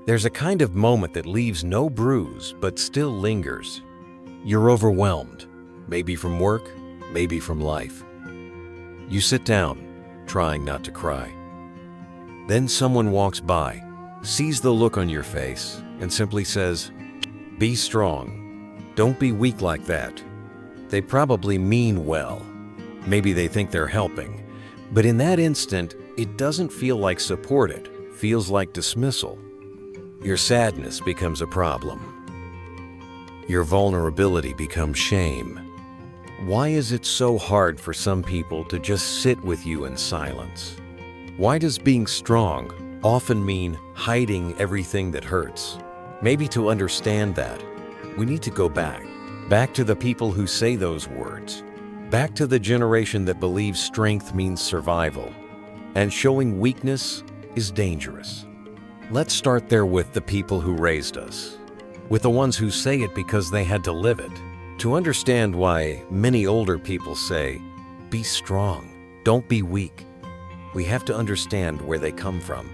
There's a kind of moment that leaves no bruise but still lingers. You're overwhelmed, maybe from work, maybe from life. You sit down, trying not to cry. Then someone walks by, sees the look on your face, and simply says, "Be strong. Don't be weak like that." They probably mean well. Maybe they think they're helping. But in that instant, it doesn't feel like support, it feels like dismissal. Your sadness becomes a problem. Your vulnerability becomes shame. Why is it so hard for some people to just sit with you in silence? Why does being strong often mean hiding everything that hurts? Maybe to understand that, we need to go back to the people who say those words, back to the generation that believes strength means survival, and showing weakness is dangerous. Let's start there with the people who raised us, with the ones who say it because they had to live it. To understand why many older people say, "Be strong, don't be weak," we have to understand where they come from.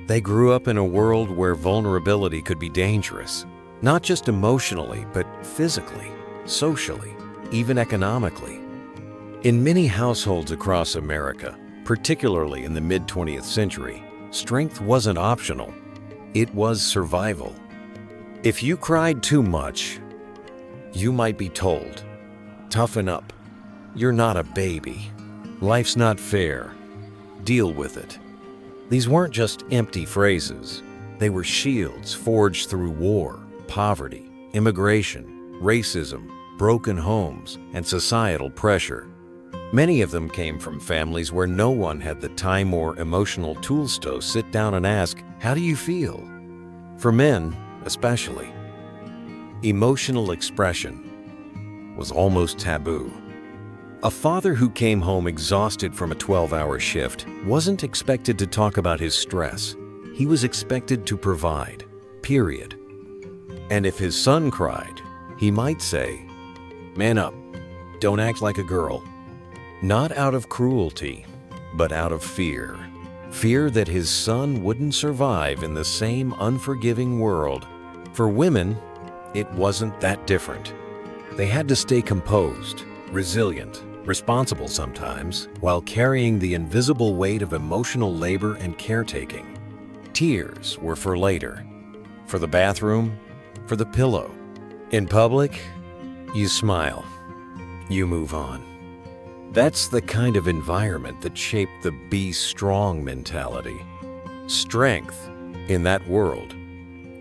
They grew up in a world where vulnerability could be dangerous, not just emotionally, but physically, socially, even economically. In many households across America, particularly in the mid-20th century, strength wasn't optional. It was survival. If you cried too much, you might be told, "Toughen up. You're not a baby. Life's not fair. Deal with it." These weren't just empty phrases. They were shields forged through war, poverty, immigration, racism, broken homes, and societal pressure. Many of them came from families where no one had the time or emotional tools to sit down and ask, "How do you feel?" For men, especially, emotional expression was almost taboo. A father who came home exhausted from a 12-hour shift wasn't expected to talk about his stress. He was expected to provide, period. And if his son cried, he might say, "Man up, don't act like a girl." Not out of cruelty, but out of fear. Fear that his son wouldn't survive in the same unforgiving world. For women, it wasn't that different. They had to stay composed, resilient, responsible sometimes, while carrying the invisible weight of emotional labor and caretaking. Tears were for later. For the bathroom, for the pillow. In public, you smile. You move on. That's the kind of environment that shaped the be strong mentality. Strength, in that world,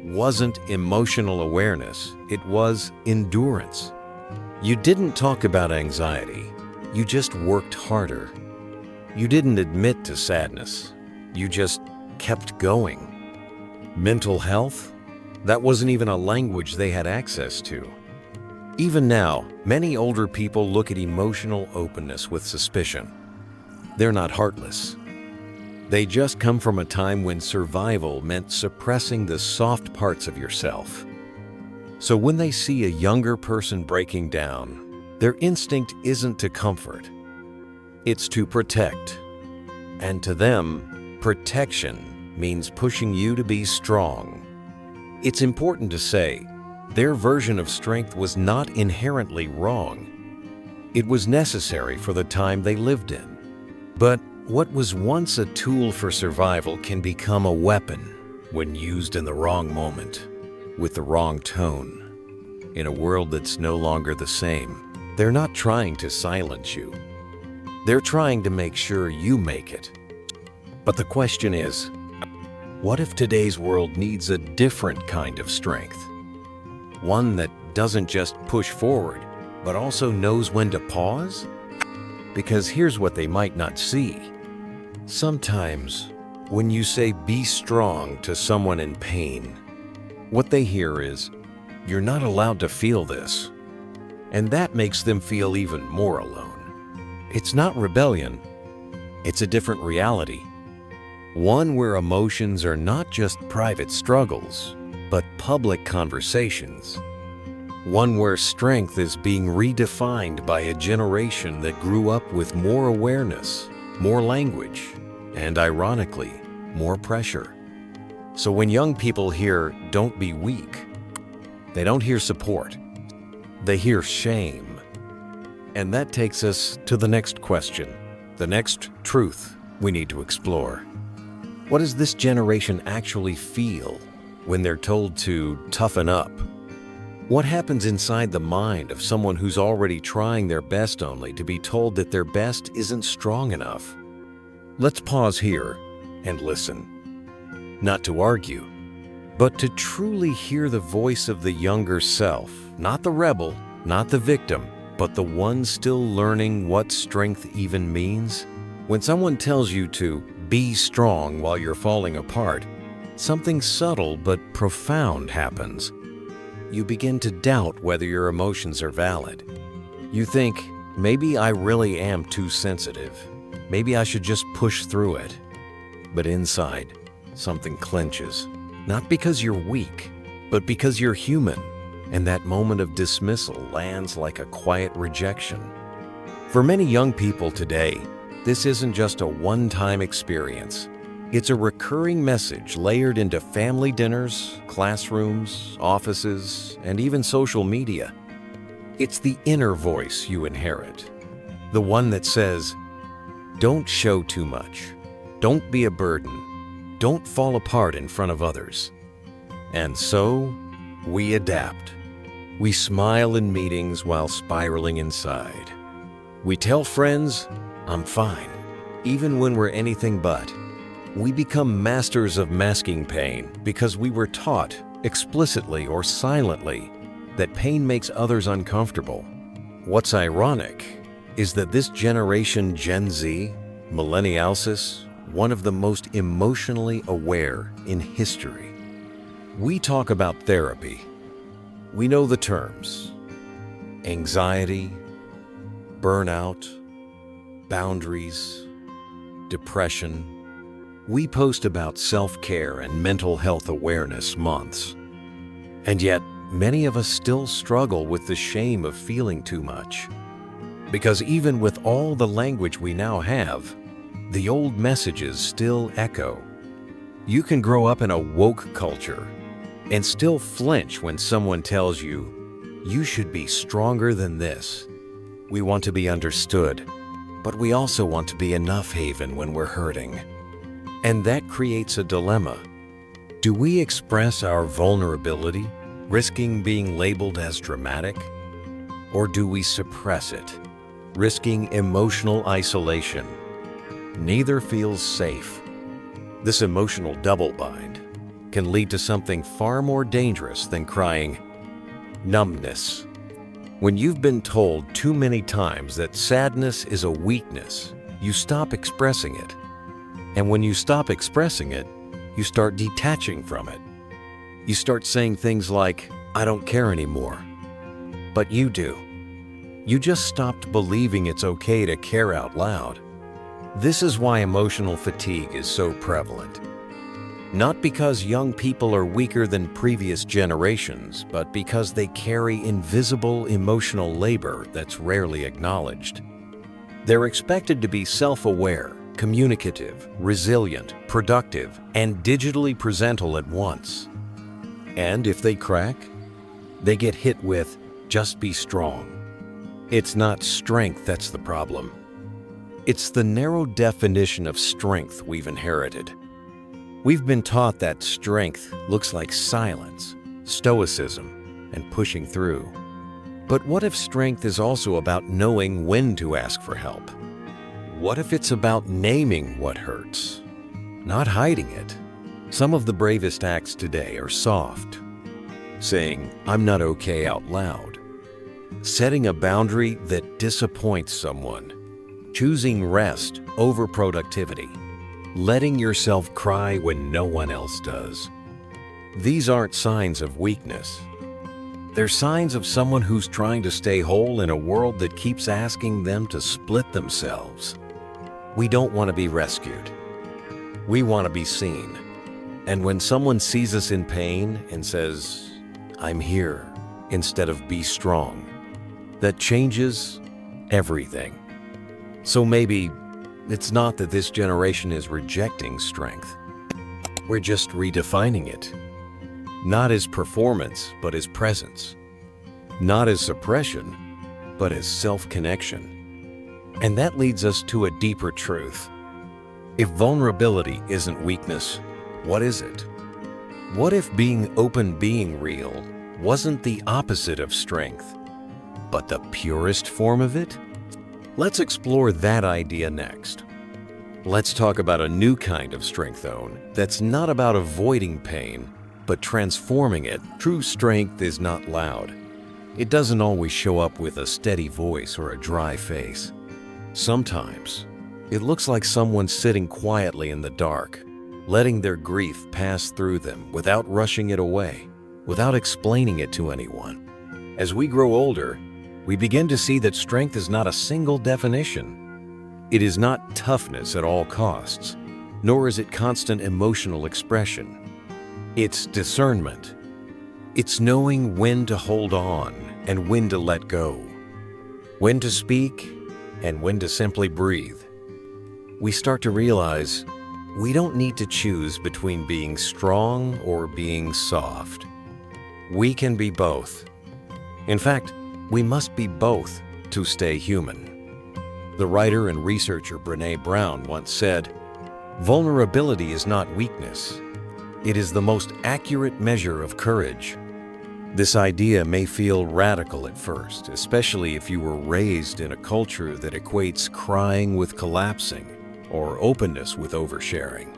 wasn't emotional awareness, it was endurance. You didn't talk about anxiety, you just worked harder. You didn't admit to sadness, you just kept going. Mental health? That wasn't even a language they had access to. Even now, many older people look at emotional openness with suspicion. They're not heartless. They just come from a time when survival meant suppressing the soft parts of yourself. So when they see a younger person breaking down, their instinct isn't to comfort. It's to protect. And to them, protection means pushing you to be strong. It's important to say, their version of strength was not inherently wrong. It was necessary for the time they lived in. But what was once a tool for survival can become a weapon when used in the wrong moment, with the wrong tone. In a world that's no longer the same, they're not trying to silence you. They're trying to make sure you make it. But the question is, what if today's world needs a different kind of strength? One that doesn't just push forward, but also knows when to pause? Because here's what they might not see. Sometimes, when you say "be strong" to someone in pain, what they hear is, "You're not allowed to feel this." And that makes them feel even more alone. It's not rebellion, it's a different reality. One where emotions are not just private struggles, but public conversations. One where strength is being redefined by a generation that grew up with more awareness, more language, and ironically, more pressure. So when young people hear, "Don't be weak," they don't hear support. They hear shame. And that takes us to the next question, the next truth we need to explore. What does this generation actually feel when they're told to toughen up? What happens inside the mind of someone who's already trying their best only to be told that their best isn't strong enough? Let's pause here and listen. Not to argue, but to truly hear the voice of the younger self, not the rebel, not the victim, but the one still learning what strength even means. When someone tells you to be strong while you're falling apart, something subtle but profound happens. You begin to doubt whether your emotions are valid. You think, maybe I really am too sensitive. Maybe I should just push through it. But inside, something clenches. Not because you're weak, but because you're human. And that moment of dismissal lands like a quiet rejection. For many young people today, this isn't just a one-time experience. It's a recurring message layered into family dinners, classrooms, offices, and even social media. It's the inner voice you inherit. The one that says, "Don't show too much. Don't be a burden. Don't fall apart in front of others." And so, we adapt. We smile in meetings while spiraling inside. We tell friends, "I'm fine," even when we're anything but. We become masters of masking pain because we were taught, explicitly or silently, that pain makes others uncomfortable. What's ironic is that this generation, Gen Z, millennialsis, one of the most emotionally aware in history. We talk about therapy. We know the terms: anxiety, burnout, boundaries, depression. We post about self-care and mental health awareness months. And yet, many of us still struggle with the shame of feeling too much. Because even with all the language we now have, the old messages still echo. You can grow up in a woke culture and still flinch when someone tells you, "You should be stronger than this." We want to be understood, but we also want to be enough haven when we're hurting. And that creates a dilemma. Do we express our vulnerability, risking being labeled as dramatic? Or do we suppress it, risking emotional isolation? Neither feels safe. This emotional double-bind can lead to something far more dangerous than crying: numbness. When you've been told too many times that sadness is a weakness, you stop expressing it. And when you stop expressing it, you start detaching from it. You start saying things like, "I don't care anymore." But you do. You just stopped believing it's okay to care out loud. This is why emotional fatigue is so prevalent. Not because young people are weaker than previous generations, but because they carry invisible emotional labor that's rarely acknowledged. They're expected to be self-aware, communicative, resilient, productive, and digitally presentable at once. And if they crack, they get hit with, "Just be strong." It's not strength that's the problem. It's the narrow definition of strength we've inherited. We've been taught that strength looks like silence, stoicism, and pushing through. But what if strength is also about knowing when to ask for help? What if it's about naming what hurts, not hiding it? Some of the bravest acts today are soft, saying, "I'm not okay" out loud, setting a boundary that disappoints someone, choosing rest over productivity, letting yourself cry when no one else does. These aren't signs of weakness. They're signs of someone who's trying to stay whole in a world that keeps asking them to split themselves. We don't want to be rescued. We want to be seen. And when someone sees us in pain and says, "I'm here," instead of "be strong," that changes everything. So maybe it's not that this generation is rejecting strength. We're just redefining it. Not as performance, but as presence. Not as suppression, but as self-connection. And that leads us to a deeper truth. If vulnerability isn't weakness, what is it? What if being open, being real, wasn't the opposite of strength, but the purest form of it? Let's explore that idea next. Let's talk about a new kind of strength, though, that's not about avoiding pain, but transforming it. True strength is not loud. It doesn't always show up with a steady voice or a dry face. Sometimes, it looks like someone sitting quietly in the dark, letting their grief pass through them without rushing it away, without explaining it to anyone. As we grow older, we begin to see that strength is not a single definition. It is not toughness at all costs, nor is it constant emotional expression. It's discernment. It's knowing when to hold on and when to let go, when to speak and when to simply breathe. We start to realize we don't need to choose between being strong or being soft. We can be both. In fact, we must be both to stay human. The writer and researcher Brené Brown once said, "Vulnerability is not weakness. It is the most accurate measure of courage." This idea may feel radical at first, especially if you were raised in a culture that equates crying with collapsing or openness with oversharing.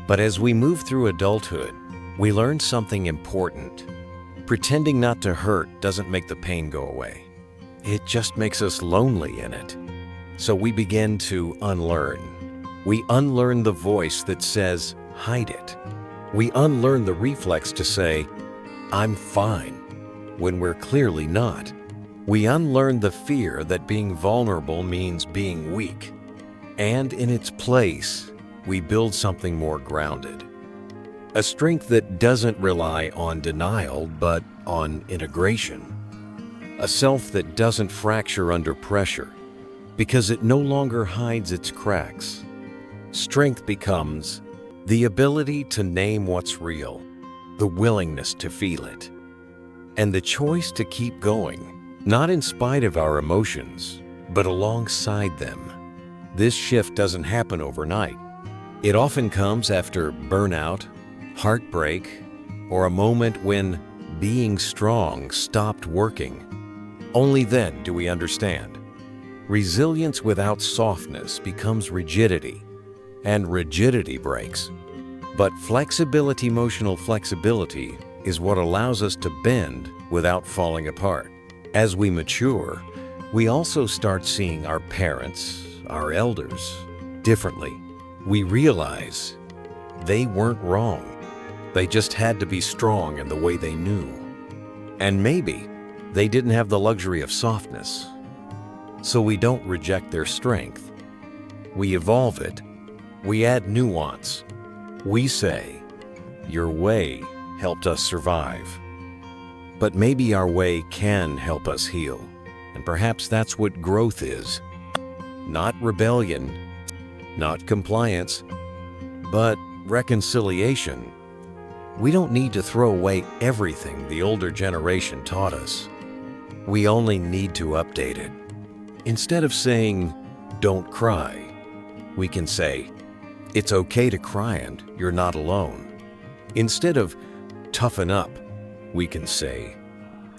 But as we move through adulthood, we learn something important. Pretending not to hurt doesn't make the pain go away. It just makes us lonely in it. So we begin to unlearn. We unlearn the voice that says, "Hide it." We unlearn the reflex to say, "I'm fine," when we're clearly not. We unlearn the fear that being vulnerable means being weak. And in its place, we build something more grounded. A strength that doesn't rely on denial, but on integration. A self that doesn't fracture under pressure, because it no longer hides its cracks. Strength becomes the ability to name what's real, the willingness to feel it, and the choice to keep going, not in spite of our emotions, but alongside them. This shift doesn't happen overnight. It often comes after burnout, heartbreak, or a moment when being strong stopped working. Only then do we understand. Resilience without softness becomes rigidity, and rigidity breaks. But flexibility, emotional flexibility, is what allows us to bend without falling apart. As we mature, we also start seeing our parents, our elders, differently. We realize they weren't wrong. They just had to be strong in the way they knew. And maybe they didn't have the luxury of softness. So we don't reject their strength. We evolve it. We add nuance. We say, "Your way helped us survive." But maybe our way can help us heal. And perhaps that's what growth is. Not rebellion, not compliance, but reconciliation. We don't need to throw away everything the older generation taught us. We only need to update it. Instead of saying, "Don't cry," we can say, "It's okay to cry and you're not alone." Instead of "toughen up," we can say,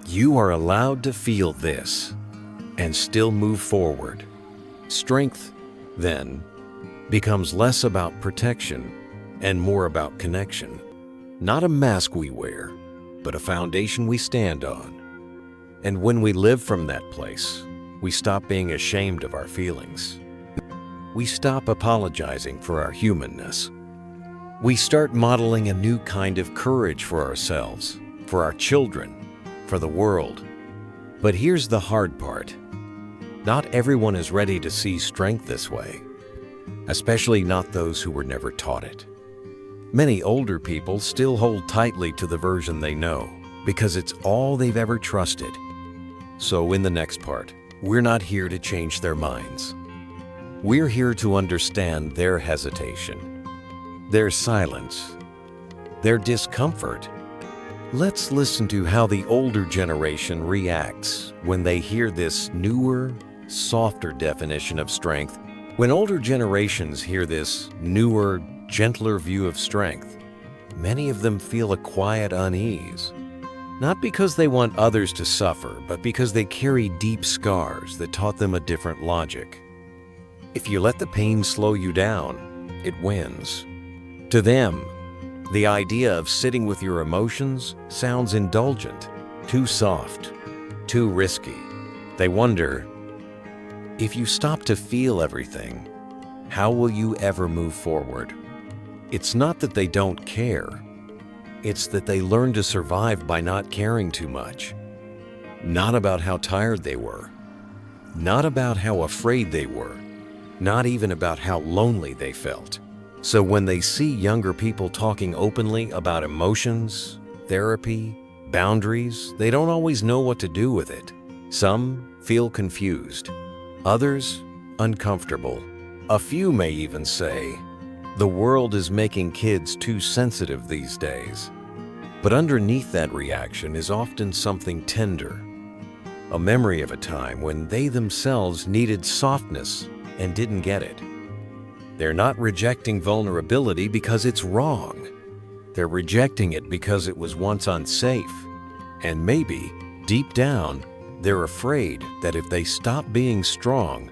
"You are allowed to feel this and still move forward." Strength, then, becomes less about protection and more about connection. Not a mask we wear, but a foundation we stand on. And when we live from that place, we stop being ashamed of our feelings. We stop apologizing for our humanness. We start modeling a new kind of courage for ourselves, for our children, for the world. But here's the hard part. Not everyone is ready to see strength this way, especially not those who were never taught it. Many older people still hold tightly to the version they know because it's all they've ever trusted. So in the next part, we're not here to change their minds. We're here to understand their hesitation, their silence, their discomfort. Let's listen to how the older generation reacts when they hear this newer, softer definition of strength. When older generations hear this newer, gentler view of strength, many of them feel a quiet unease. Not because they want others to suffer, but because they carry deep scars that taught them a different logic. If you let the pain slow you down, it wins. To them, the idea of sitting with your emotions sounds indulgent, too soft, too risky. They wonder, if you stop to feel everything, how will you ever move forward? It's not that they don't care. It's that they learn to survive by not caring too much. Not about how tired they were. Not about how afraid they were. Not even about how lonely they felt. So when they see younger people talking openly about emotions, therapy, boundaries, they don't always know what to do with it. Some feel confused. Others, uncomfortable. A few may even say, the world is making kids too sensitive these days. But underneath that reaction is often something tender. A memory of a time when they themselves needed softness and didn't get it. They're not rejecting vulnerability because it's wrong. They're rejecting it because it was once unsafe. And maybe, deep down, they're afraid that if they stop being strong,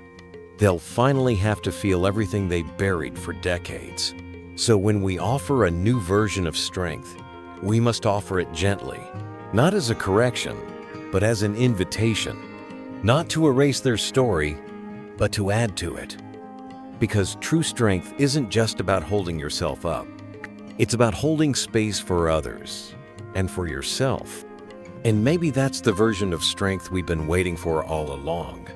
they'll finally have to feel everything they buried for decades. So when we offer a new version of strength, we must offer it gently, not as a correction, but as an invitation, not to erase their story, but to add to it. Because true strength isn't just about holding yourself up. It's about holding space for others and for yourself. And maybe that's the version of strength we've been waiting for all along.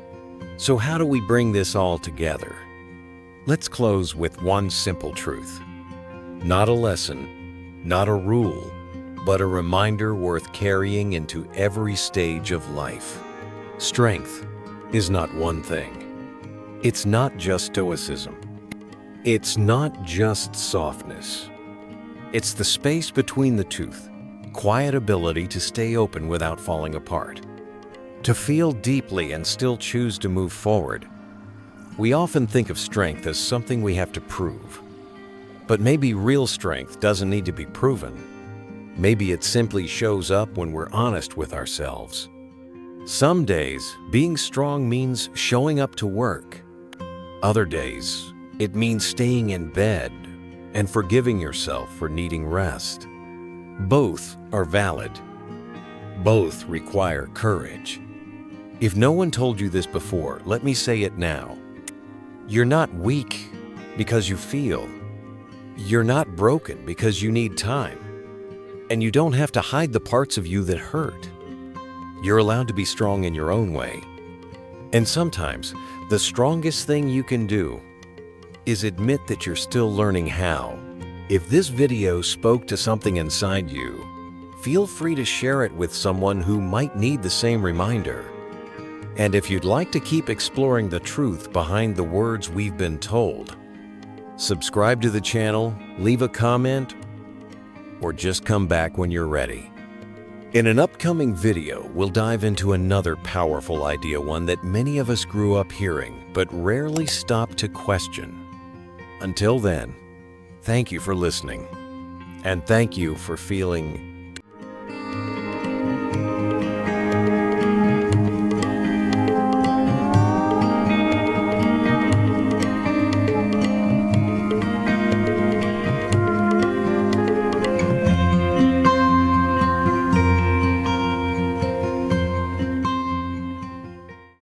So how do we bring this all together? Let's close with one simple truth. Not a lesson, not a rule, but a reminder worth carrying into every stage of life. Strength is not one thing. It's not just stoicism. It's not just softness. It's the space between the two, quiet ability to stay open without falling apart, to feel deeply and still choose to move forward. We often think of strength as something we have to prove. But maybe real strength doesn't need to be proven. Maybe it simply shows up when we're honest with ourselves. Some days, being strong means showing up to work. Other days, it means staying in bed and forgiving yourself for needing rest. Both are valid. Both require courage. If no one told you this before, let me say it now. You're not weak because you feel. You're not broken because you need time. And you don't have to hide the parts of you that hurt. You're allowed to be strong in your own way. And sometimes, the strongest thing you can do is admit that you're still learning how. If this video spoke to something inside you, feel free to share it with someone who might need the same reminder. And if you'd like to keep exploring the truth behind the words we've been told, subscribe to the channel, leave a comment, or just come back when you're ready. In an upcoming video, we'll dive into another powerful idea, one that many of us grew up hearing, but rarely stopped to question. Until then, thank you for listening, and thank you for feeling